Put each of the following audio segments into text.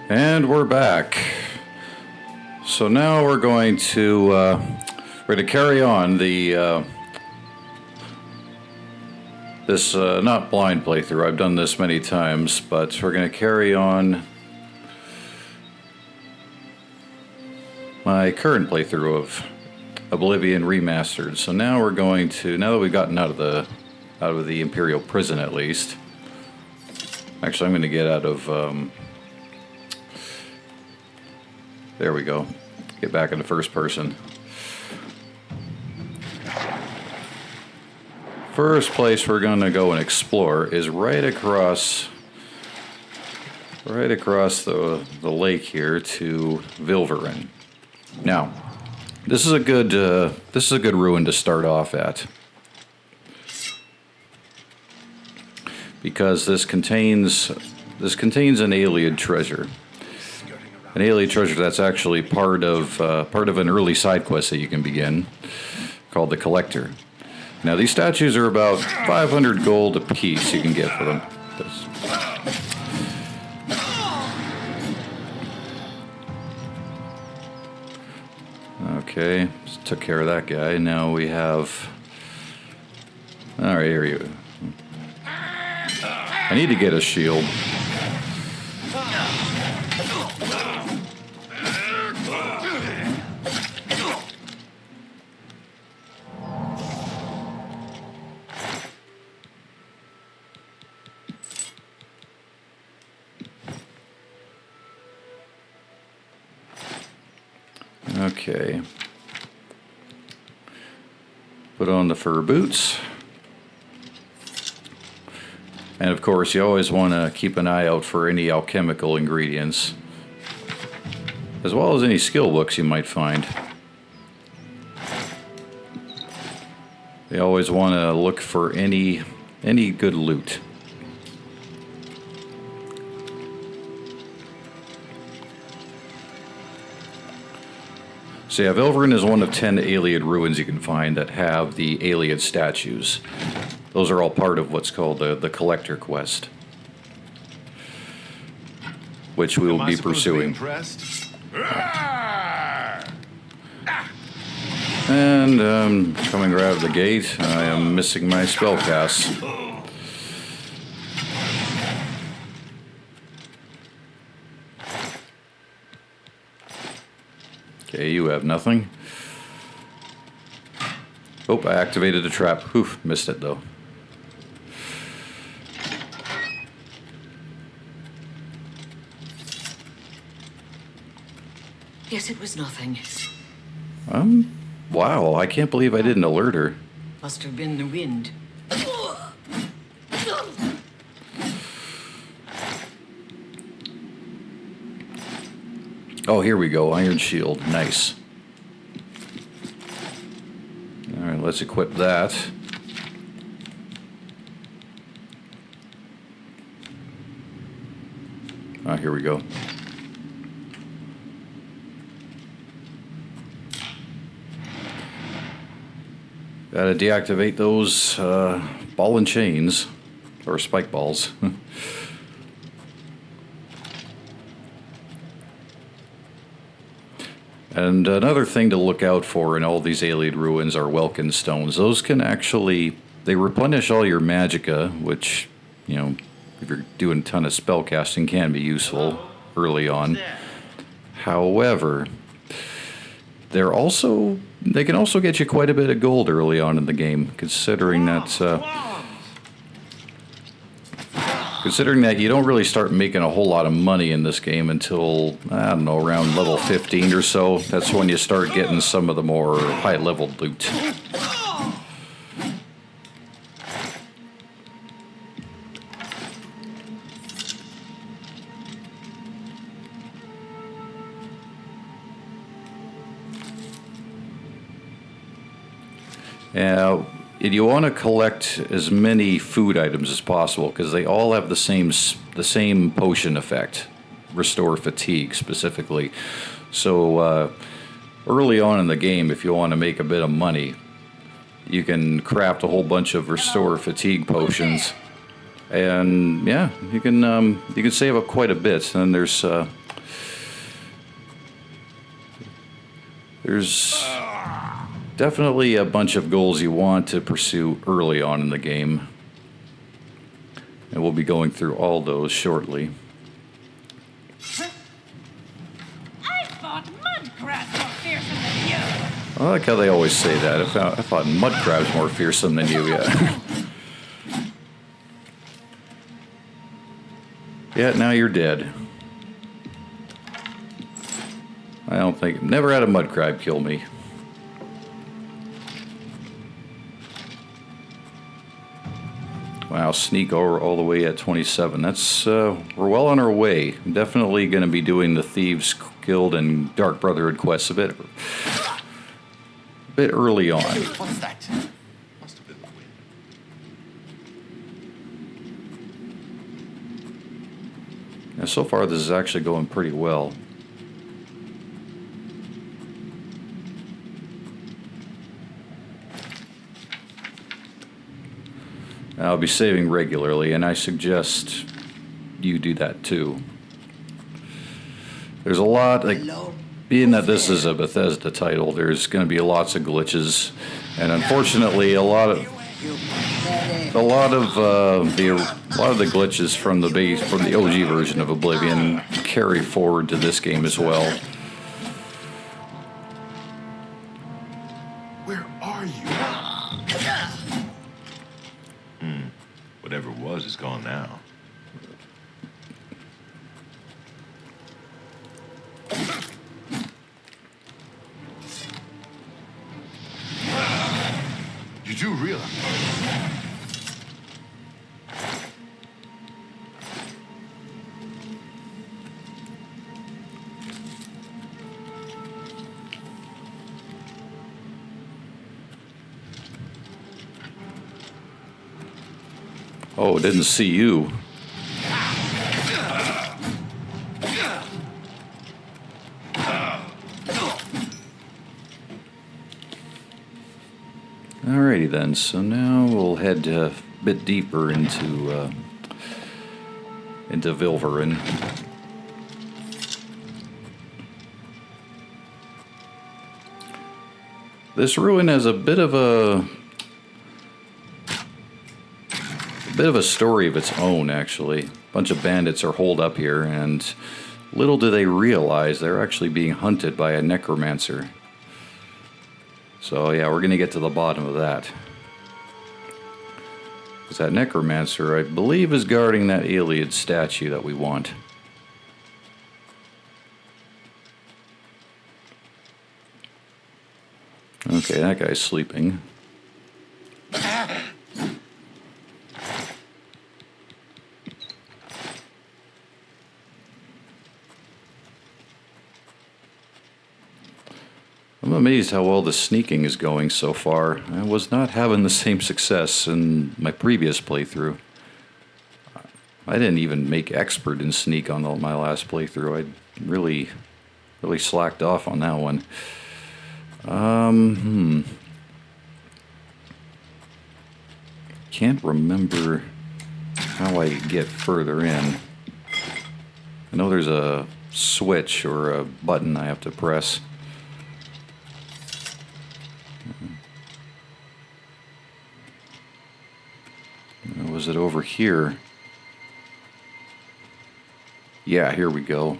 And we're back. So now we're going to carry on the this not blind playthrough. I've done this many times, but we're going to carry on my current playthrough of Oblivion Remastered. So now we're going to, now that we've gotten out of the Imperial prison at least. Actually, I'm going to get out of there we go. Get back into first person. First place we're going to go and explore is right across the lake here to Vilverin. Now, this is a good ruin to start off at, because this contains an Ayleid treasure. An Ayleid treasure that's actually part of an early side quest that you can begin, called the Collector. Now these statues are about 500 gold a piece you can get for them. Okay, just took care of that guy. Now we have. All right, here you. I need to get a shield. Okay. Put on the fur boots. And of course, you always want to keep an eye out for any alchemical ingredients, as well as any skill books you might find. You always want to look for any good loot. So yeah, Vilverin is one of 10 Ayleid ruins you can find that have the Ayleid statues. Those are all part of what's called the Collector quest, which we will be pursuing. And coming right out of the gate, I am missing my spell cast. Okay, you have nothing. Oh, I activated a trap. Oof, missed it though. Yes, it was nothing. Wow, I can't believe I didn't alert her. Must have been the wind. Oh, here we go. Iron shield. Nice. All right, let's equip that. Ah, here we go. Gotta deactivate those ball and chains, or spike balls. And another thing to look out for in all these Ayleid ruins are Welkin stones. Those can actually, they replenish all your magicka, which, you know, if you're doing a ton of spell casting, can be useful early on. However, they can also get you quite a bit of gold early on in the game, considering that you don't really start making a whole lot of money in this game until, I don't know, around level 15 or so. That's when you start getting some of the more high-level loot. And you want to collect as many food items as possible, because they all have the same potion effect, restore fatigue specifically. So early on in the game, if you want to make a bit of money, you can craft a whole bunch of restore fatigue potions, and yeah, you can save up quite a bit. And there's There's definitely a bunch of goals you want to pursue early on in the game. And we'll be going through all those shortly. I thought mud crabs were fearsome than you. I like how they always say that. I thought mud crabs more fearsome than you, yeah. Yeah, now you're dead. I don't think... Never had a mud crab kill me. Wow, sneak over all the way at 27. That's, we're well on our way. I'm definitely going to be doing the Thieves Guild and Dark Brotherhood quests a bit early on. What's that? Must have been the wind. Now, so far, this is actually going pretty well. I'll be saving regularly, and I suggest you do that too. There's a lot, like, being that this is a Bethesda title, there's going to be lots of glitches, and unfortunately, a lot of the glitches from the OG version of Oblivion carry forward to this game as well. Where are you? Whatever it was is gone now. You do realize... Oh, didn't see you. Alrighty then, so now we'll head a bit deeper into Vilverin. This ruin has a bit of a story of its own, actually. A bunch of bandits are holed up here, and little do they realize they're actually being hunted by a necromancer. So yeah, we're going to get to the bottom of that. Because that necromancer, I believe, is guarding that Ayleid statue that we want. Okay, that guy's sleeping. I'm amazed how well the sneaking is going so far. I was not having the same success in my previous playthrough. I didn't even make expert in sneak on my last playthrough. I really slacked off on that one. Can't remember how I get further in. I know there's a switch or a button I have to press. Was it over here? Yeah, here we go.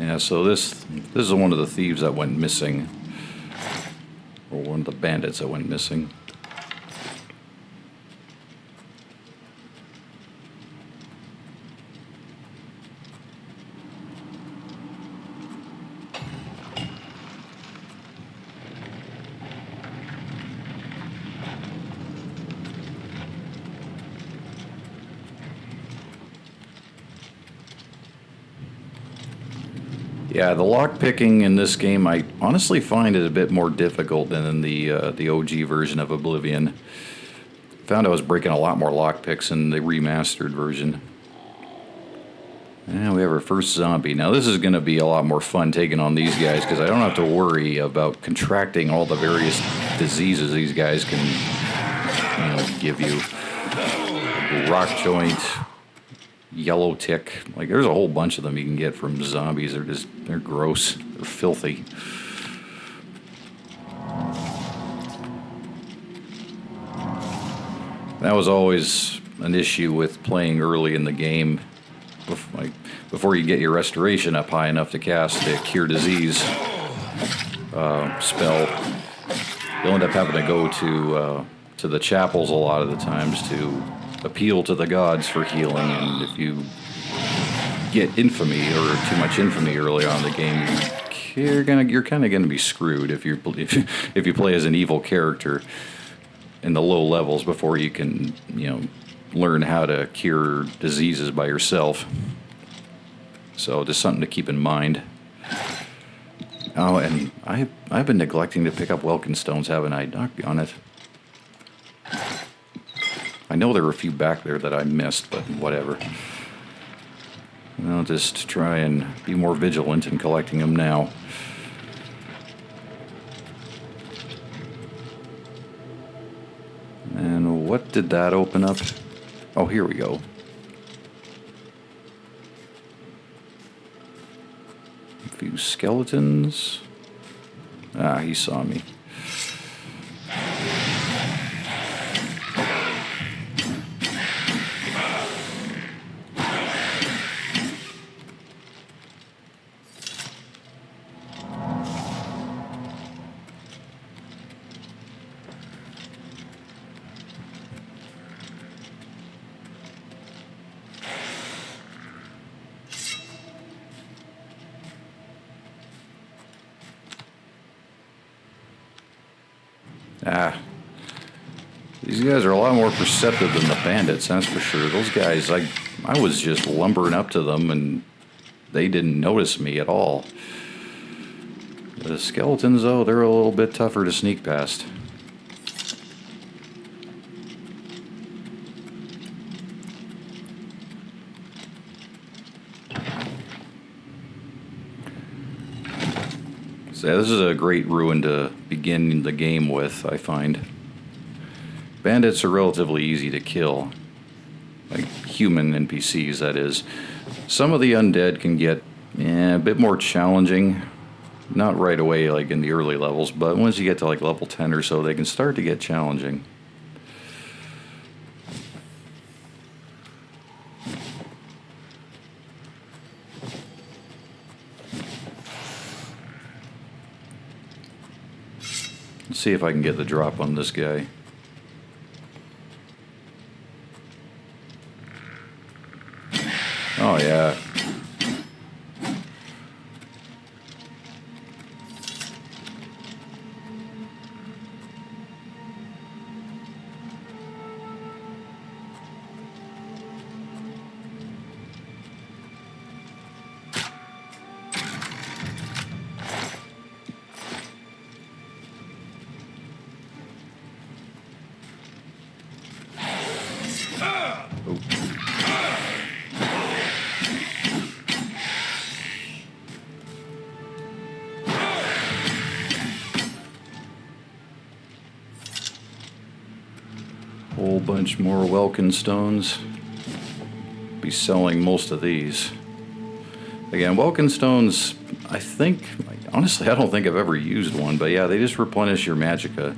Yeah, so this is one of the thieves that went missing. Or one of the bandits that went missing. Yeah, the lockpicking in this game, I honestly find it a bit more difficult than in the OG version of Oblivion. Found I was breaking a lot more lockpicks in the remastered version. And we have our first zombie. Now this is going to be a lot more fun taking on these guys because I don't have to worry about contracting all the various diseases these guys can, give you. Rock joint, yellow tick. Like there's a whole bunch of them you can get from zombies. They're gross. They're filthy. That was always an issue with playing early in the game. Before you get your restoration up high enough to cast the Cure Disease spell, you'll end up having to go to the chapels a lot of the times to appeal to the gods for healing. And if you get infamy or too much infamy early on in the game, you're kind of gonna be screwed if you play as an evil character in the low levels before you can learn how to cure diseases by yourself. So just something to keep in mind. Oh, and I've been neglecting to pick up Welkin stones, haven't I? Doggone it. I know there were a few back there that I missed, but whatever. I'll just try and be more vigilant in collecting them now. And what did that open up? Oh, here we go. A few skeletons. Ah, he saw me. These guys are a lot more perceptive than the bandits, that's for sure. Those guys, I was just lumbering up to them and they didn't notice me at all. The skeletons, though, they're a little bit tougher to sneak past. So this is a great ruin to begin the game with, I find. Bandits are relatively easy to kill. Like human NPCs, that is. Some of the undead can get a bit more challenging. Not right away, like in the early levels, but once you get to like level 10 or so, they can start to get challenging. Let's see if I can get the drop on this guy. Oh, yeah. Whole bunch more Welkin stones. Be selling most of these. Again, Welkin stones, I think, honestly, I don't think I've ever used one, but yeah, they just replenish your magicka.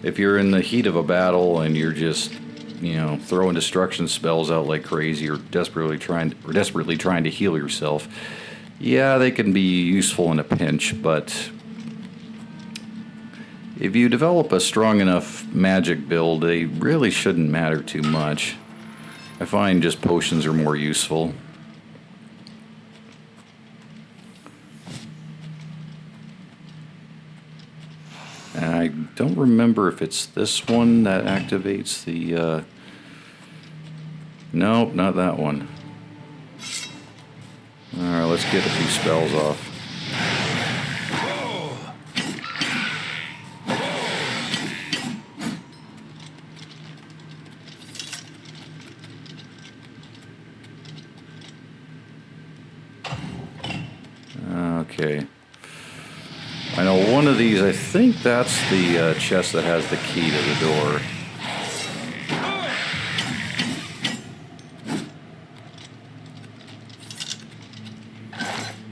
If you're in the heat of a battle and you're just, throwing destruction spells out like crazy or desperately trying to heal yourself, yeah, they can be useful in a pinch, but if you develop a strong enough magic build, they really shouldn't matter too much. I find just potions are more useful. And I don't remember if it's this one that activates the... Nope, not that one. Alright, let's get a few spells off. Okay. I know one of these, I think that's the chest that has the key to the door.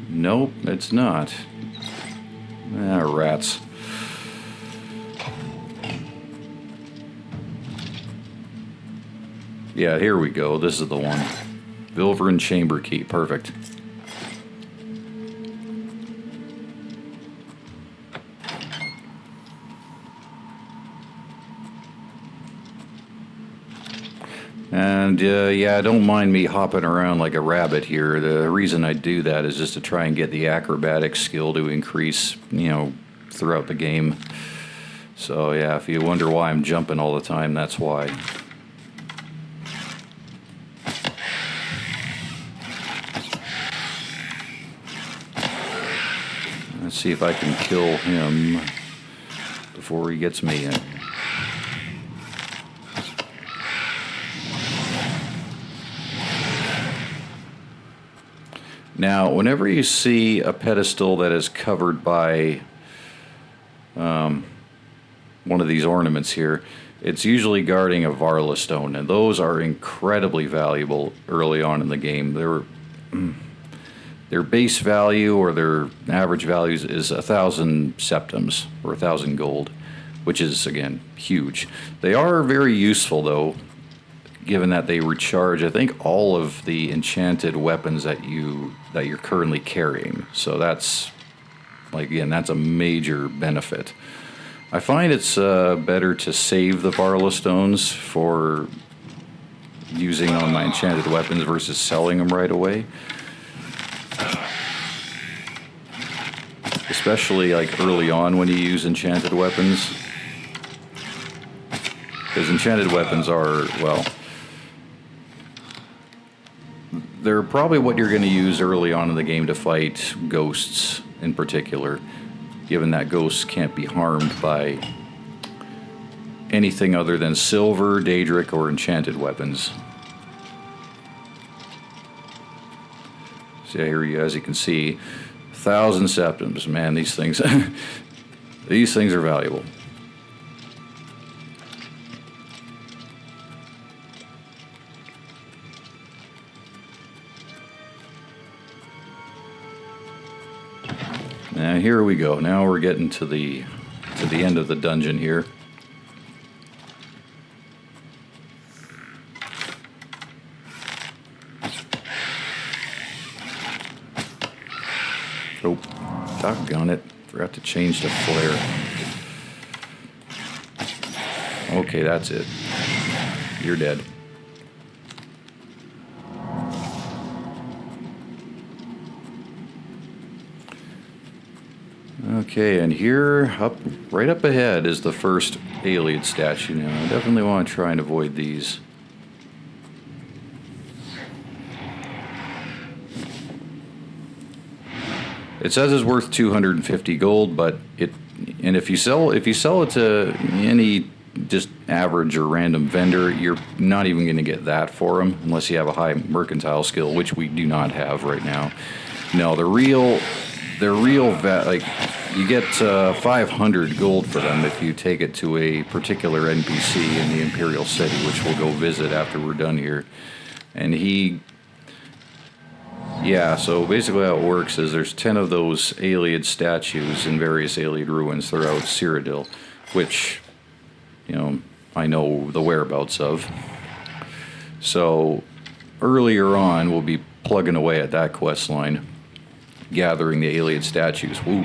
Nope, it's not. Ah, rats. Yeah, here we go. This is the one. Vilverin chamber key. Perfect. And yeah, don't mind me hopping around like a rabbit here. The reason I do that is just to try and get the acrobatic skill to increase, you know, throughout the game. So yeah, if you wonder why I'm jumping all the time, that's why. Let's see if I can kill him before he gets me in. Now, whenever you see a pedestal that is covered by one of these ornaments here, it's usually guarding a Varla stone, and those are incredibly valuable early on in the game. Their base value or their average values is 1,000 septims or 1,000 gold, which is, again, huge. They are very useful, though, given that they recharge, I think, all of the enchanted weapons that you're currently carrying. So that's, like, again, that's a major benefit. I find it's better to save the Varla stones for using on my enchanted weapons versus selling them right away. Especially like early on when you use enchanted weapons. Because enchanted weapons are, well, they're probably what you're going to use early on in the game to fight ghosts in particular, given that ghosts can't be harmed by anything other than silver, daedric, or enchanted weapons. So here you, as you can see, 1,000 septims. Man, these things, these things are valuable. Now here we go. Now we're getting to the end of the dungeon here. Oh, doggone it. Forgot to change the flare. Okay, that's it. You're dead. Okay, and here, right up ahead, is the first Ayleid statue. Now, I definitely want to try and avoid these. It says it's worth 250 gold, but if you sell it to any just average or random vendor, you're not even going to get that for them unless you have a high mercantile skill, which we do not have right now. No, like, you get 500 gold for them if you take it to a particular NPC in the Imperial City, which we'll go visit after we're done here. And yeah, so basically how it works is there's 10 of those Ayleid statues in various Ayleid ruins throughout Cyrodiil, which, you know, I know the whereabouts of. So earlier on, we'll be plugging away at that quest line, gathering the Ayleid statues. Woo.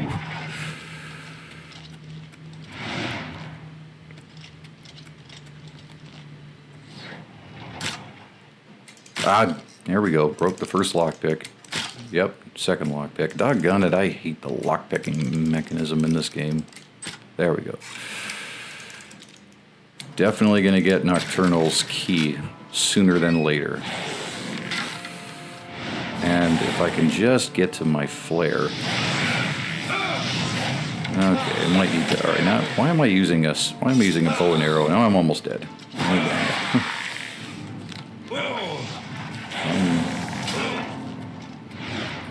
Ah, there we go. Broke the first lockpick. Yep, second lockpick. Doggone it, I hate the lockpicking mechanism in this game. There we go. Definitely going to get Nocturnal's key sooner than later. And if I can just get to my flare. Okay, I might need to. Alright, now why am I using a bow and arrow? Now I'm almost dead.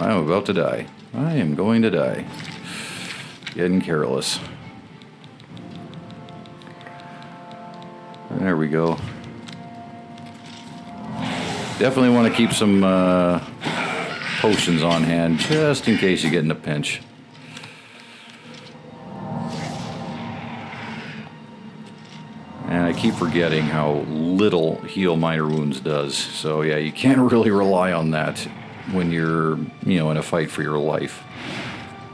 I'm about to die. I am going to die. Getting careless. There we go. Definitely want to keep some potions on hand, just in case you get in a pinch. And I keep forgetting how little heal minor wounds does. So yeah, you can't really rely on that when you're, in a fight for your life.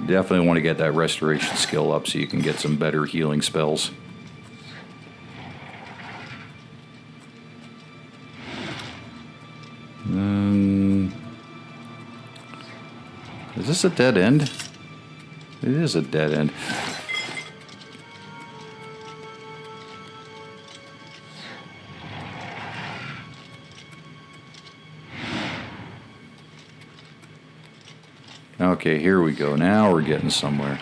Definitely want to get that restoration skill up so you can get some better healing spells. Is this a dead end? It is a dead end. Okay, here we go. Now we're getting somewhere.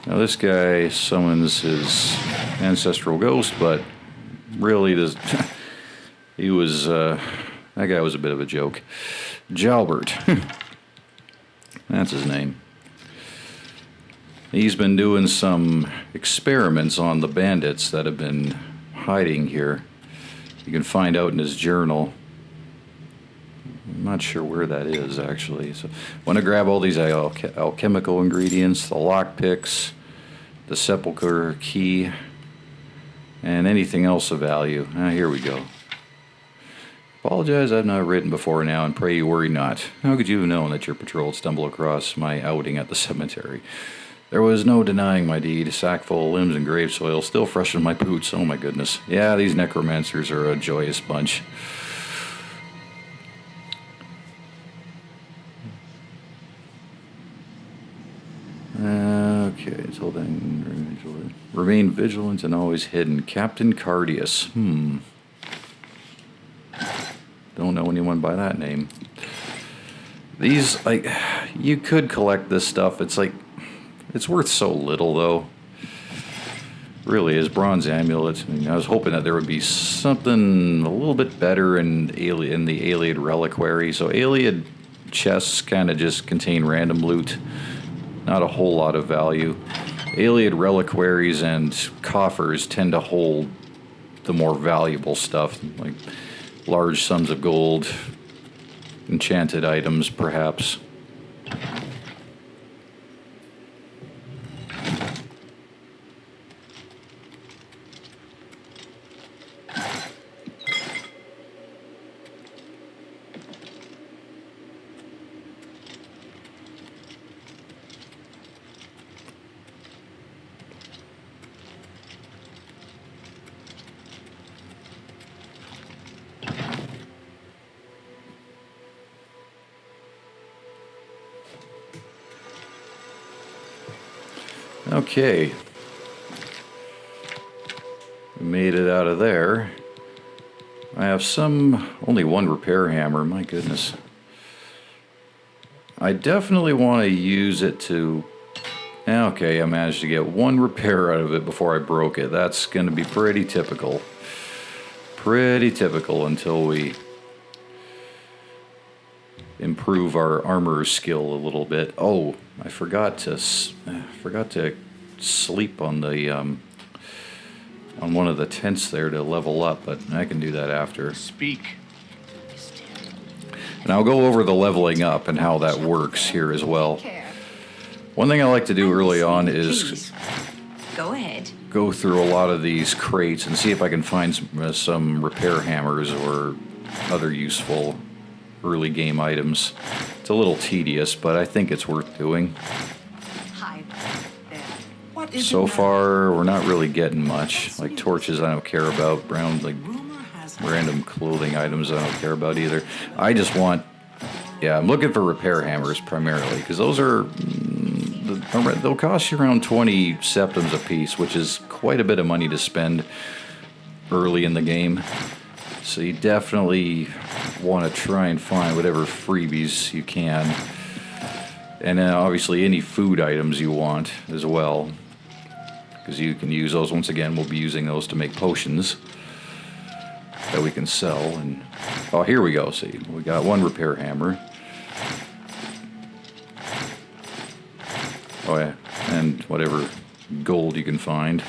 Now this guy summons his ancestral ghost, but really this he was that guy was a bit of a joke. Jalbert. That's his name. He's been doing some experiments on the bandits that have been hiding here. You can find out in his journal. I'm not sure where that is, actually. So, want to grab all these alchemical ingredients, the lockpicks, the sepulchre key, and anything else of value. Here we go. Apologize, I've not written before now, and pray you worry not. How could you have known that your patrol would stumble across my outing at the cemetery? There was no denying my deed. A sack full of limbs and grave soil still fresh in my boots. Oh my goodness. Yeah, these necromancers are a joyous bunch. Okay, until then, remain vigilant and always hidden. Captain Cardius. Don't know anyone by that name. These, you could collect this stuff. It's worth so little, though. Really is. Bronze amulet. I was hoping that there would be something a little bit better in the Ayleid reliquary. So Ayleid chests kind of just contain random loot. Not a whole lot of value. Ayleid reliquaries and coffers tend to hold the more valuable stuff, like large sums of gold, enchanted items, perhaps. Okay. We made it out of there. I have only one repair hammer, my goodness. I definitely want to use it to... Okay, I managed to get one repair out of it before I broke it. That's going to be pretty typical. Pretty typical until we improve our armor skill a little bit. Oh, I forgot to sleep on the on one of the tents there to level up, but I can do that after. Speak. And I'll go over the leveling up and how that works here as well. One thing I like to do early on is Please. Go ahead. go through a lot of these crates and see if I can find some repair hammers or other useful early game items. It's a little tedious, but I think it's worth doing. Hi there. What is So it far, we're not really getting much. Like torches, I don't care about. Random clothing items, I don't care about either. I just want... Yeah, I'm looking for repair hammers primarily, because those are... They'll cost you around 20 septims a piece, which is quite a bit of money to spend early in the game. So you definitely want to try and find whatever freebies you can. And then obviously any food items you want as well, because you can use those. Once again, we'll be using those to make potions that we can sell. And oh, here we go. See, we got one repair hammer. Oh yeah, and whatever gold you can find.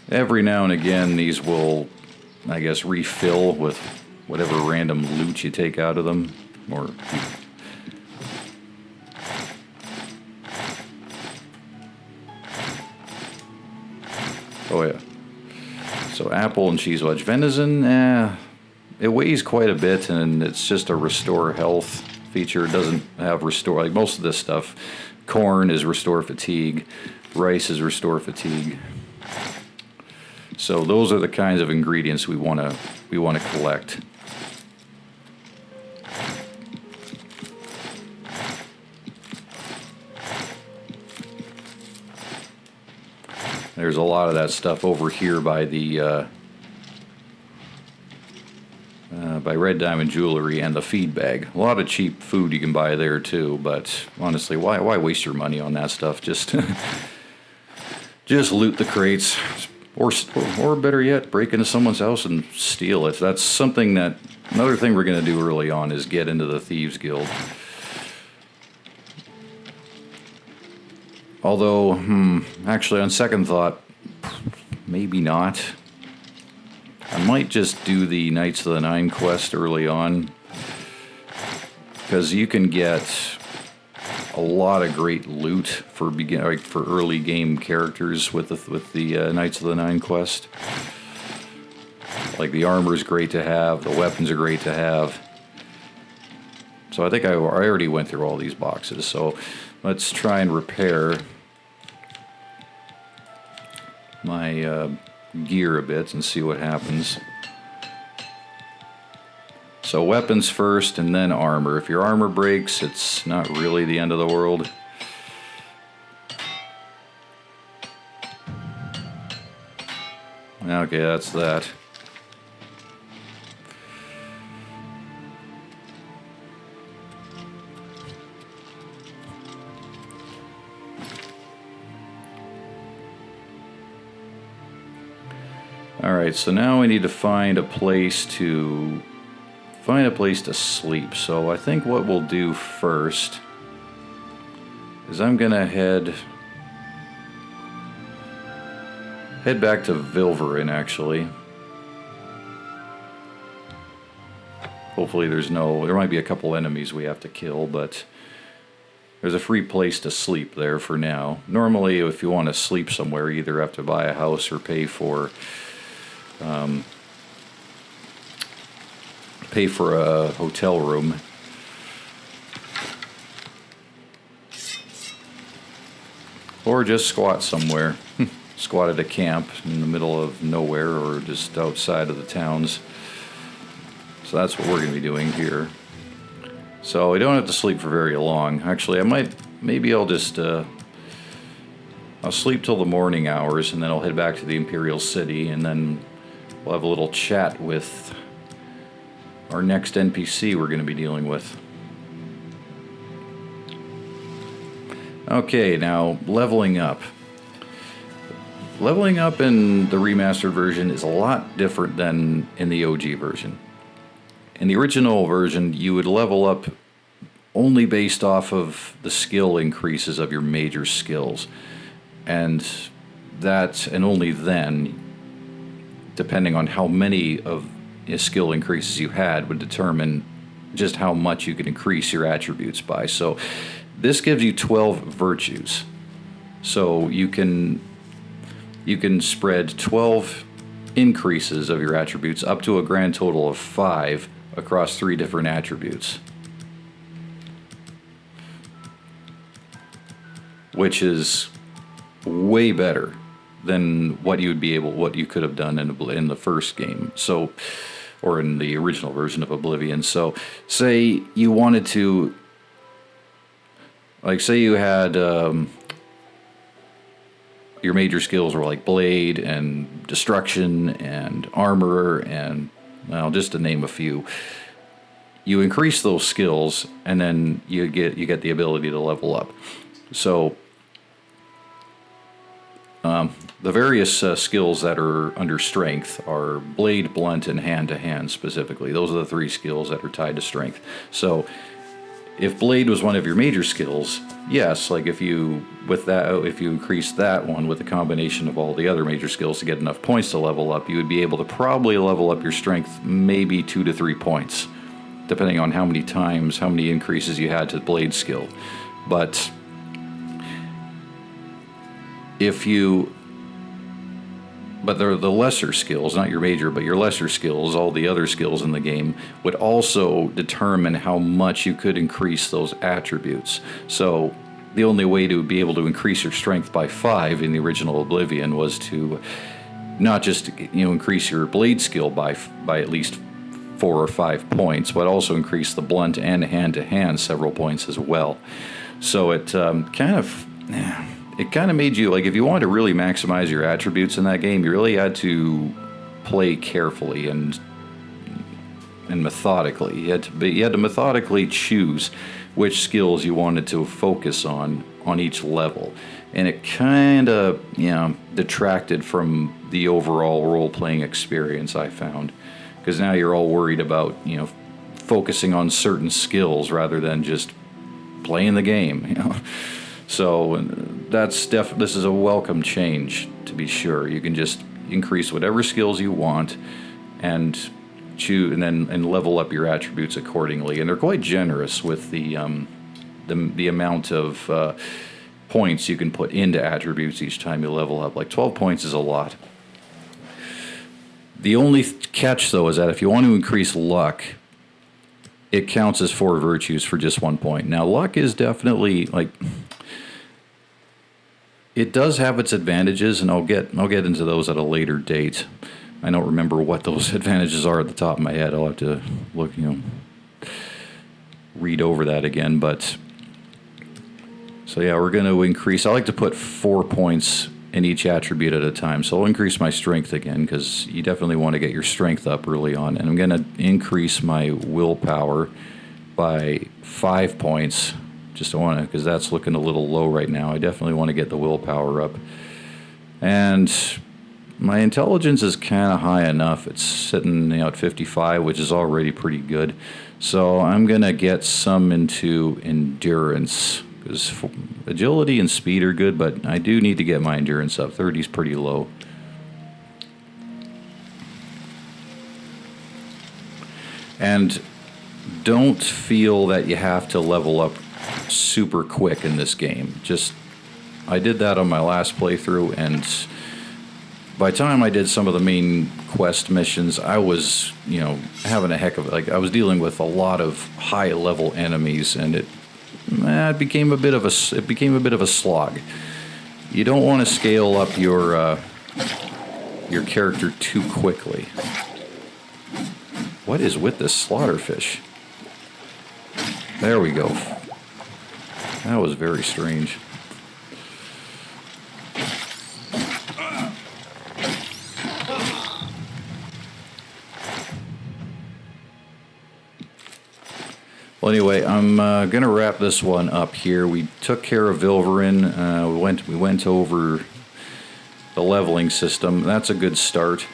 Every now and again, these will, I guess, refill with whatever random loot you take out of them, or. Oh yeah. So apple and cheese wedge. Venison, it weighs quite a bit, and it's just a restore health feature. It doesn't have restore, like most of this stuff. Corn is restore fatigue. Rice is restore fatigue. So those are the kinds of ingredients we want to collect. There's a lot of that stuff over here by the by Red Diamond Jewelry and the feed bag. A lot of cheap food you can buy there too, but honestly, why waste your money on that stuff? Just just loot the crates, or better yet, break into someone's house and steal it. That's something that another thing we're going to do early on is get into the Thieves Guild. Although, actually, on second thought, maybe not. I might just do the Knights of the Nine quest early on, because you can get a lot of great loot for for early game characters with the Knights of the Nine quest. Like the armor is great to have, the weapons are great to have. So I think I already went through all these boxes. So let's try and repair my gear a bit and see what happens. So weapons first and then armor. If your armor breaks, it's not really the end of the world. Okay, that's that. Alright, so now we need to find a place to sleep. So I think what we'll do first is I'm gonna head back to Vilverin, actually. Hopefully there might be a couple enemies we have to kill, but there's a free place to sleep there for now. Normally, if you want to sleep somewhere, you either have to buy a house or pay for a hotel room. Or just squat somewhere. Squat at a camp in the middle of nowhere or just outside of the towns. So that's what we're going to be doing here. So we don't have to sleep for very long. Actually, I'll just I'll sleep till the morning hours, and then I'll head back to the Imperial City, and then we'll have a little chat with our next NPC we're going to be dealing with. Okay, now leveling up. Leveling up in the remastered version is a lot different than in the OG version. In the original version, you would level up only based off of the skill increases of your major skills. And only then, depending on how many of skill increases you had, would determine just how much you can increase your attributes by. So this gives you 12 virtues. So you can spread 12 increases of your attributes up to a grand total of 5 across 3 different attributes. Which is way better than what you could have done in the first game. So, or in the original version of Oblivion. So, say you wanted to, like, say you had your major skills were like blade and destruction and armor and, well, just to name a few. you increase those skills, and then you get the ability to level up. So the various skills that are under strength are blade, blunt, and hand-to-hand specifically. Those are the 3 skills that are tied to strength. So if blade was one of your major skills, yes, like if you increase that one with a combination of all the other major skills to get enough points to level up, you would be able to probably level up your strength maybe 2 to 3 points, depending on how many increases you had to blade skill. But they're the lesser skills, not your major, but your lesser skills, all the other skills in the game, would also determine how much you could increase those attributes. So the only way to be able to increase your strength by 5 in the original Oblivion was to not just increase your blade skill by at least 4 or 5 points, but also increase the blunt and hand-to-hand several points as well. So it kind of made you, like, if you wanted to really maximize your attributes in that game, you really had to play carefully and methodically. You had to methodically choose which skills you wanted to focus on each level. And it kind of, detracted from the overall role-playing experience, I found. Because now you're all worried about, focusing on certain skills rather than just playing the game, So this is a welcome change, to be sure. You can just increase whatever skills you want and choose, and level up your attributes accordingly. And they're quite generous with the amount of points you can put into attributes each time you level up. Like 12 points is a lot. The only catch, though, is that if you want to increase luck, it counts as 4 virtues for just 1 point. Now, luck is definitely, like, it does have its advantages, and I'll get into those at a later date. I don't remember what those advantages are at the top of my head. I'll have to look, read over that again. But so yeah, we're going to increase. I like to put 4 points in each attribute at a time. So I'll increase my strength again, because you definitely want to get your strength up early on. And I'm going to increase my willpower by 5 points. Just don't want to, because that's looking a little low right now. I definitely want to get the willpower up. And my intelligence is kind of high enough. It's sitting at 55, which is already pretty good. So I'm going to get some into endurance, because agility and speed are good, but I do need to get my endurance up. 30 is pretty low. And don't feel that you have to level up super quick in this game. I did that on my last playthrough, and by the time I did some of the main quest missions, I was, having a heck of it. I was dealing with a lot of high level enemies, and it became a bit of a slog. You don't want to scale up your character too quickly. What is with this slaughterfish? There we go. That was very strange. Well, anyway, I'm going to wrap this one up here. We took care of Vilverin. We went over the leveling system. That's a good start,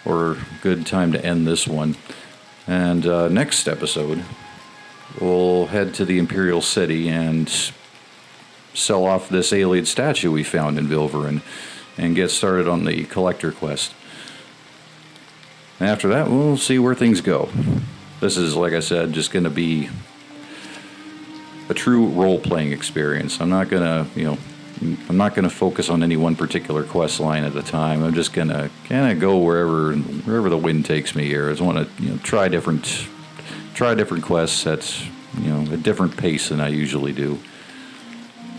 or good time to end this one. And next episode, we'll head to the Imperial City and sell off this Ayleid statue we found in Vilverin and get started on the collector quest. And after that, we'll see where things go. This is, like I said, just going to be a true role-playing experience. I'm not going to focus on any one particular quest line at a time. I'm just going to kind of go wherever the wind takes me here. I just want to try different quests at a different pace than I usually do.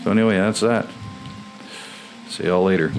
So anyway, that's that. See y'all later.